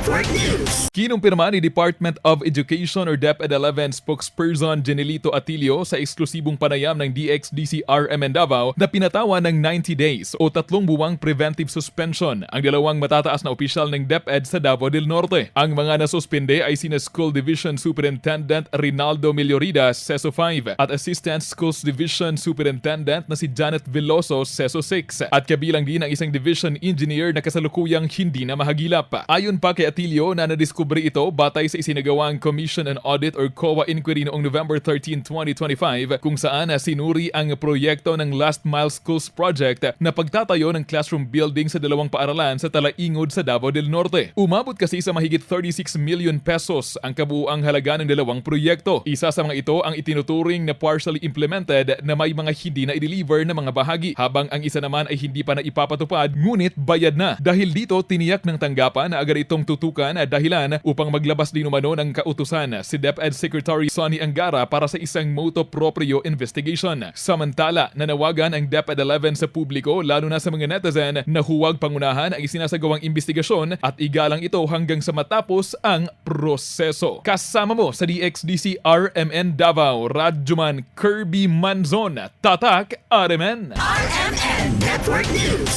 Network News. Kinumpirma ni Department of Education or DepEd-11 spokesperson Jenelito Atilio sa eksklusibong panayam ng DXDC-RMN Davao na pinatawan ng 90 days o 3 buwang preventive suspension ang dalawang matataas na opisyal ng DepEd sa Davao del Norte. Ang mga nasuspende ay sina School Division Superintendent Rinaldo Millorida, CESO 5 at Assistant Schools Division Superintendent na si Janet Veloso, CESO 6 at kabilang din ang isang Division Engineer na kasalukuyang hindi na mahagilap. Ayon pa kay Atilio na nadiskubre ito batay sa isinagawang Commission on Audit or COA inquiry noong November 13, 2025 kung saan sinuri ang proyekto ng Last Mile Schools Project na pagtatayo ng classroom building sa dalawang paaralan sa Talaingod sa Davao del Norte. Umabot kasi sa mahigit 36 million pesos ang kabuuang halaga ng dalawang proyekto. Isa sa mga ito ang itinuturing na partially implemented na may mga hindi na i-deliver na mga bahagi habang ang isa naman ay hindi pa na ipapatupad ngunit bayad na. Dahil dito tiniyak ng tanggapan na agad itong tutukan dahilan upang maglabas din umano ng kautusan si DepEd Secretary Sonny Angara para sa isang motu proprio investigation. Samantala, nanawagan ang DepEd-11 sa publiko lalo na sa mga netizen na huwag pangunahan ang isinasagawang investigasyon at igalang ito hanggang sa matapos ang proseso. Kasama mo sa DXDC RMN Davao, Radyoman Kirby Manzon, Tatak RMN. RMN Network News.